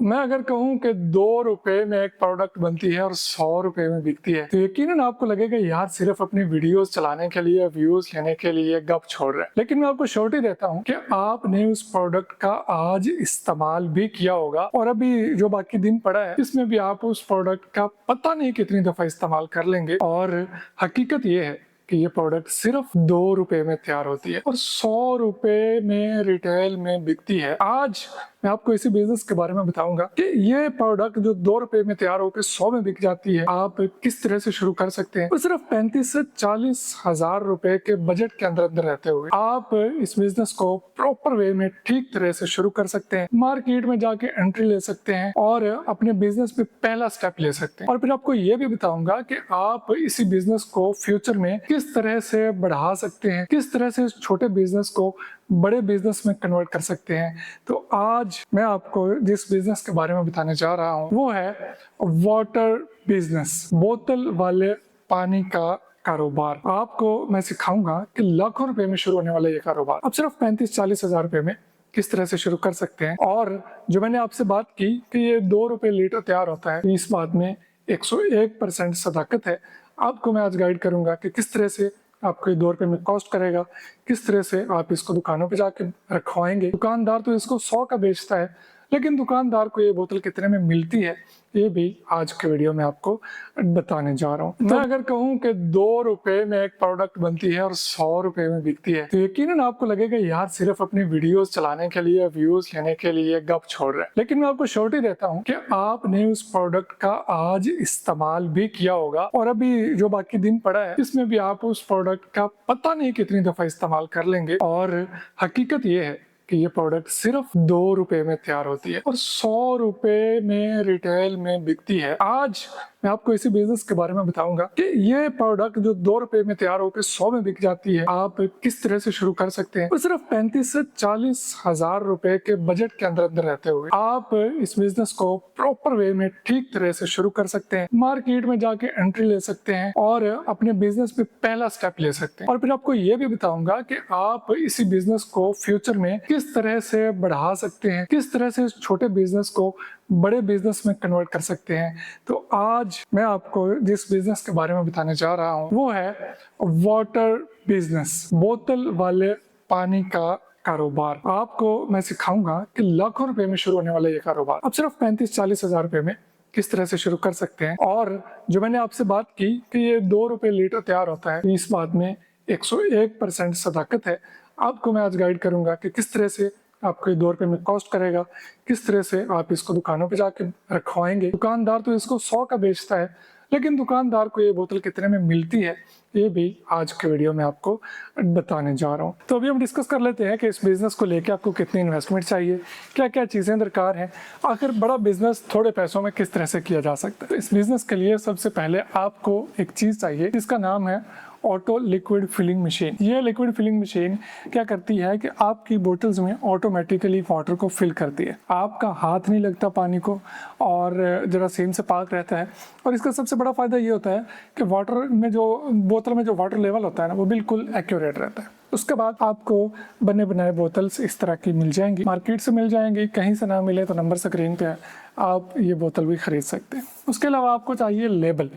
मैं अगर कहूँ कि 2 रुपए में एक प्रोडक्ट बनती है और 100 रुपए में बिकती है तो यकीनन आपको लगेगा यार सिर्फ अपनी वीडियोस चलाने के लिए व्यूज लेने के लिए गप छोड़ रहा है। लेकिन मैं आपको श्योरिटी देता हूँ कि आपने उस प्रोडक्ट का आज इस्तेमाल भी किया होगा और अभी जो बाकी दिन पड़ा है इसमें भी आप उस प्रोडक्ट का पता नहीं कितनी दफा इस्तेमाल कर लेंगे। और हकीकत ये है कि ये प्रोडक्ट सिर्फ 2 रुपए में तैयार होती है और 100 रुपए में रिटेल में बिकती है। आज मैं आपको इसी बिजनेस के बारे में बताऊंगा कि ये प्रोडक्ट जो 2 रुपए में तैयार होकर 100 में बिक जाती है आप किस तरह से शुरू कर सकते हैं। और सिर्फ 35 से 40 हजार रुपए के बजट के अंदर अंदर रहते हुए आप इस बिजनेस को प्रॉपर वे में ठीक तरह से शुरू कर सकते हैं। मार्केट में जाके एंट्री ले सकते हैं और अपने बिजनेस में पहला स्टेप ले सकते हैं। और फिर आपको ये भी बताऊंगा कि आप इसी बिजनेस को फ्यूचर में किस तरह से बढ़ा सकते हैं, किस तरह से छोटे बिजनेस को बड़े बिजनेस में कन्वर्ट कर सकते हैं। तो आज मैं आपको जिस बिजनेस के बारे में बताने जा रहा हूँ वो है वाटर बिजनेस, बोतल वाले पानी का कारोबार। आपको मैं सिखाऊंगा कि लाखों रुपए में शुरू होने वाला ये कारोबार अब सिर्फ 35-40 हजार रुपए में किस तरह से शुरू कर सकते हैं। और जो मैंने आपसे बात की कि ये 2 रुपए लीटर तैयार होता है, इस बात में 101% सदाकत है। आपको मैं आज गाइड करूंगा कि किस तरह से आपको 2 रुपए में कॉस्ट करेगा, किस तरह से आप इसको दुकानों पे जाके रखवाएंगे। दुकानदार तो इसको 100 का बेचता है, लेकिन दुकानदार को ये बोतल कितने में मिलती है ये भी आज के वीडियो में आपको बताने जा रहा हूँ। मैं अगर कहूँ कि 2 रुपए में एक प्रोडक्ट बनती है और 100 रुपए में बिकती है तो यकीनन आपको लगेगा यार सिर्फ अपनी वीडियोस चलाने के लिए व्यूज लेने के लिए गप छोड़ रहा है। लेकिन मैं आपको श्योरिटी देता हूँ कि आपने उस प्रोडक्ट का आज इस्तेमाल भी किया होगा और अभी जो बाकी दिन पड़ा है इसमें भी आप उस प्रोडक्ट का पता नहीं कितनी दफा इस्तेमाल कर लेंगे। और हकीकत ये है कि ये प्रोडक्ट सिर्फ 2 रुपए में तैयार होती है और 100 रुपए में रिटेल में बिकती है। आज मैं आपको इसी बिजनेस के बारे में बताऊंगा कि ये प्रोडक्ट जो 2 रुपए में तैयार होकर 100 में बिक जाती है आप किस तरह से शुरू कर सकते हैं। और सिर्फ 35 से 40 हजार रुपए के बजट के अंदर अंदर रहते हुए आप इस बिजनेस को प्रॉपर वे में ठीक तरह से शुरू कर सकते हैं। मार्केट में जाके एंट्री ले सकते हैं और अपने बिजनेस में पहला स्टेप ले सकते हैं। और फिर आपको ये भी बताऊंगा कि आप इसी बिजनेस को फ्यूचर में किस तरह से बढ़ा सकते हैं, किस तरह से छोटे बिजनेस को बड़े बिजनेस में कन्वर्ट कर सकते हैं। तो आज मैं आपको जिस बिजनेस के बारे में बताने जा रहा हूँ वो है वाटर बिजनेस, बोतल वाले पानी का कारोबार। आपको मैं सिखाऊंगा कि लाखों रुपए में शुरू होने वाला ये कारोबार अब सिर्फ 35-40 हजार रुपए में किस तरह से शुरू कर सकते हैं। और जो मैंने आपसे बात की कि ये 2 रुपए लीटर तैयार होता है, इस बात में 101% सदाकत है। आपको मैं आज गाइड करूंगा कि किस तरह से आपको 2 रुपए में कॉस्ट करेगा, किस तरह से आप इसको दुकानों पे जाके रखवाएंगे। दुकानदार तो इसको 100 का बेचता है, लेकिन दुकानदार को ये बोतल कितने में मिलती है ये भी आज के वीडियो में आपको बताने जा रहा हूँ। तो अभी हम डिस्कस कर लेते हैं कि इस बिजनेस को लेके आपको कितनी इन्वेस्टमेंट चाहिए, क्या क्या चीज़ें दरकार हैं, आखिर बड़ा बिजनेस थोड़े पैसों में किस तरह से किया जा सकता है। तो इस बिजनेस के लिए सबसे पहले आपको एक चीज़ चाहिए जिसका नाम है ऑटो लिक्विड फिलिंग मशीन। ये लिक्विड फिलिंग मशीन क्या करती है कि आपकी बोतल्स में ऑटोमेटिकली वाटर को फिल करती है, आपका हाथ नहीं लगता पानी को और जरासीम से पाक रहता है। और इसका सबसे बड़ा फ़ायदा ये होता है कि वाटर में जो बोतल में जो वाटर लेवल होता है ना वो बिल्कुल एक्यूरेट रहता है। उसके बाद आपको बने बनाए बोतल्स इस तरह की मिल जाएंगी, मार्केट से मिल जाएंगी, कहीं से ना मिले तो नंबर स्क्रीन पे आप ये बोतल भी खरीद सकते हैं। उसके अलावा आपको चाहिए लेबल,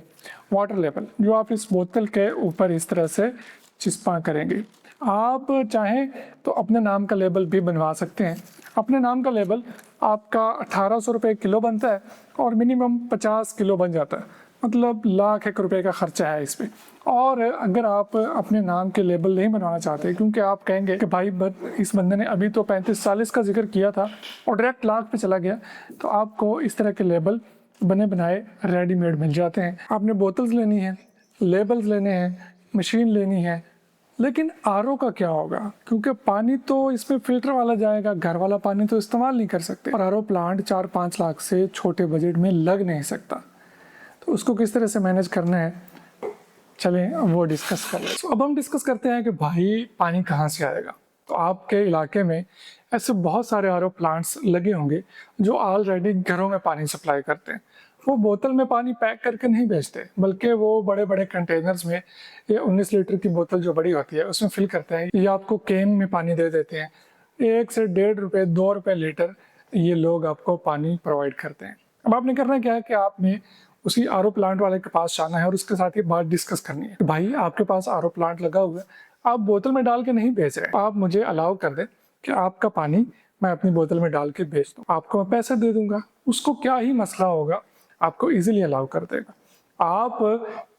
वाटर लेबल, जो आप इस बोतल के ऊपर इस तरह से चिपका करेंगे। आप चाहें तो अपने नाम का लेबल भी बनवा सकते हैं। अपने नाम का लेबल आपका 1800 रुपये किलो बनता है और मिनिमम 50 किलो बन जाता है, मतलब लाख एक रुपए का खर्चा है इस पे। और अगर आप अपने नाम के लेबल नहीं बनवाना चाहते क्योंकि आप कहेंगे कि भाई इस बंदे ने अभी तो 35-40 का जिक्र किया था और डायरेक्ट लाख पे चला गया, तो आपको इस तरह के लेबल बने बनाए रेडीमेड मिल जाते हैं। आपने बोतल्स लेनी है, लेबल्स लेने हैं, मशीन लेनी है, लेकिन आरओ का क्या होगा, क्योंकि पानी तो इसमें फिल्टर वाला जाएगा, घर वाला पानी तो इस्तेमाल नहीं कर सकते और आरओ प्लांट 4-5 लाख से छोटे बजट में लग नहीं सकता। तो उसको किस तरह से मैनेज करना है, चलें वो डिस्कस कर लें। अब हम डिस्कस करते हैं कि भाई पानी कहाँ से आएगा। तो आपके इलाके में ऐसे बहुत सारे आरओ प्लांट्स लगे होंगे जो ऑलरेडी घरों में पानी सप्लाई करते हैं। वो बोतल में पानी पैक करके नहीं बेचते, बल्कि वो बड़े बड़े कंटेनर्स में, ये 19 लीटर की बोतल जो बड़ी होती है उसमें फिल करते हैं, ये आपको कैन में पानी दे देते हैं। 1 से 1.5 रुपये 2 रुपये लीटर ये लोग आपको पानी प्रोवाइड करते हैं। अब आपने करना क्या है कि आपने उसी आरओ प्लांट वाले के पास जाना है और उसके साथ ये बात डिस्कस करनी है। भाई आपके पास आरओ प्लांट लगा हुआ है, आप बोतल में डाल के नहीं बेच रहे, आप मुझे अलाउ कर दें कि आपका पानी मैं अपनी बोतल में डाल के बेच दूँ, आपको मैं पैसे दे दूंगा, उसको क्या ही मसला होगा, आपको इजीली अलाउ कर देगा। आप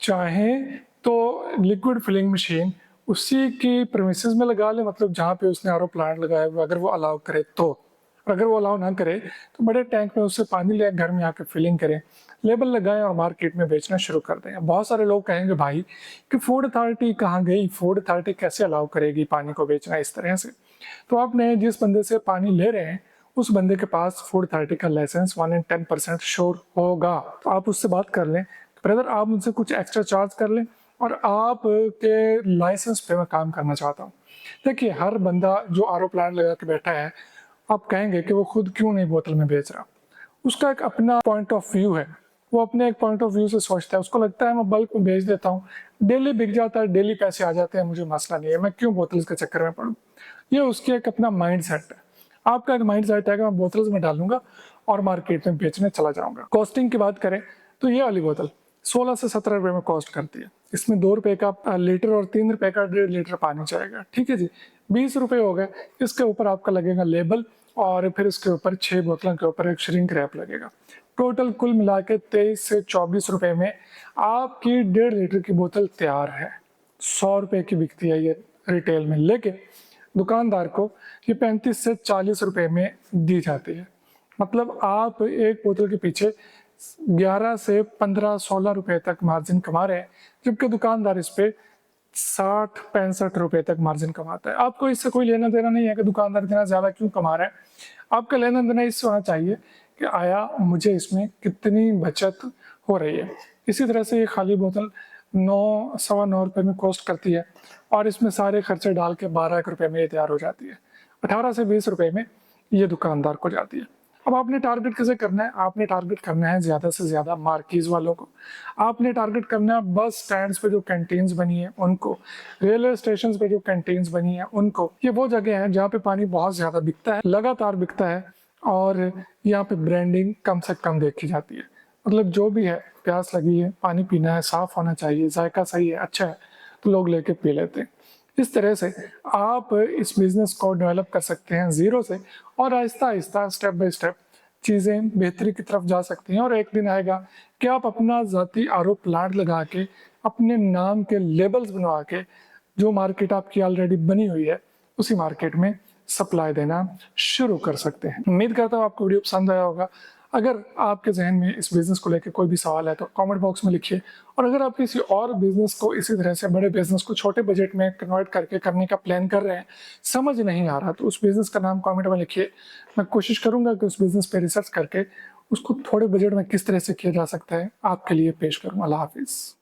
चाहें तो लिक्विड फिलिंग मशीन उसी की प्रेमिसेस में लगा ले, मतलब जहाँ पे उसने आरओ प्लांट लगाया हुआ, अगर वो अलाउ करे तो। और अगर वो अलाउ ना करे तो बड़े टैंक में उससे पानी ले घर में आकर फिलिंग करें, लेबल लगाएं और मार्केट में बेचना शुरू कर दें। बहुत सारे लोग कहेंगे भाई कि फूड अथॉरिटी कहाँ गई, फूड अथॉरिटी कैसे अलाउ करेगी पानी को बेचना इस तरह से। तो आपने जिस बंदे से पानी ले रहे हैं उस बंदे के पास फूड अथॉरिटी का लाइसेंस 1 in 10% श्योर होगा। तो आप उससे बात कर लें, ब्रदर आप मुझसे कुछ एक्स्ट्रा चार्ज कर लें और आप के लाइसेंस पे मैं काम करना चाहता हूँ। देखिए हर बंदा जो आरओ प्लांट लगा के बैठा है, आप कहेंगे कि वो खुद क्यों नहीं बोतल में बेच रहा, उसका एक अपना पॉइंट ऑफ व्यू है, वो अपने एक पॉइंट ऑफ व्यू से सोचता है, उसको लगता है मैं बल्क में बेच देता हूँ, डेली बिक जाता है, डेली पैसे आ जाते हैं, मुझे मसला नहीं है, मैं क्यों बोतल्स के चक्कर में पड़ूँ। ये उसकी एक अपना माइंड सेट है। आपका एक माइंड सेट है कि मैं बोतल्स में डालूंगा और मार्केट में बेचने चला जाऊंगा। कॉस्टिंग की बात करें तो ये वाली बोतल 16 से 17 रुपए में कॉस्ट करती है। इसमें 2 रुपए का लीटर और 3 रुपए का 1.5 लीटर पानी जाएगा, ठीक है जी, 20 रुपए हो गए। इसके ऊपर आपका लगेगा लेबल और फिर इसके ऊपर 6 बोतलों के ऊपर एक श्रिंक रैप लगेगा। टोटल कुल मिला के 23 से 24 रुपए में आपकी 1.5 लीटर की बोतल तैयार है। 100 रुपए की बिकती है ये रिटेल में, लेकिन दुकानदार को ये 35 से 40 रुपए में दी जाती है। मतलब आप एक बोतल के पीछे 11 से 15-16 रुपए तक मार्जिन कमा रहे हैं, जबकि दुकानदार इस पे 60-65 रुपए तक मार्जिन कमाता है। आपको इससे कोई लेना देना नहीं है कि दुकानदार इतना ज्यादा क्यों कमा रहा है। आपका लेना देना इससे होना चाहिए कि आया मुझे इसमें कितनी बचत हो रही है। इसी तरह से ये खाली बोतल 9-9.25 रुपए में कॉस्ट करती है और इसमें सारे खर्चे डाल के 12 रुपए में ये तैयार हो जाती है। 18 से 20 रुपए में ये दुकानदार को जाती है। अब आपने टारगेट कैसे करना है, आपने टारगेट करना है ज्यादा से ज्यादा मार्कीज वालों को, आपने टारगेट करना है बस स्टैंड्स पे जो कैंटीन्स बनी है उनको, रेलवे स्टेशन पे जो कैंटीन्स बनी है उनको। ये वो जगह है जहाँ पे पानी बहुत ज्यादा बिकता है, लगातार बिकता है और यहाँ पे ब्रांडिंग कम से कम देखी जाती है। मतलब जो भी है, प्यास लगी है, पानी पीना है, साफ होना चाहिए, जायका सही है, अच्छा है, तो लोग लेके पी लेते हैं। इस तरह से आप इस बिजनेस को डेवलप कर सकते हैं जीरो से और Aahista Aahista step by step चीज़ें बेहतरी की तरफ जा सकती हैं। और एक दिन आएगा कि आप अपना ज़ाती आरओ प्लांट लगा के अपने नाम के लेबल्स बनवा के जो मार्केट आपकी ऑलरेडी बनी हुई है उसी मार्केट में सप्लाई देना शुरू कर सकते हैं। उम्मीद करता हूँ आपको वीडियो पसंद आया होगा। अगर आपके जहन में इस बिज़नेस को लेकर कोई भी सवाल है तो कमेंट बॉक्स में लिखिए, और अगर आप किसी और बिज़नेस को इसी तरह से बड़े बिज़नेस को छोटे बजट में कन्वर्ट करके करने का प्लान कर रहे हैं, समझ नहीं आ रहा, तो उस बिज़नेस का नाम कमेंट में लिखिए। मैं कोशिश करूंगा कि उस बिज़नेस पे रिसर्च करके उसको थोड़े बजट में किस तरह से किया जा सकता है आपके लिए पेश करूँ। अल्लाह हाफिज़।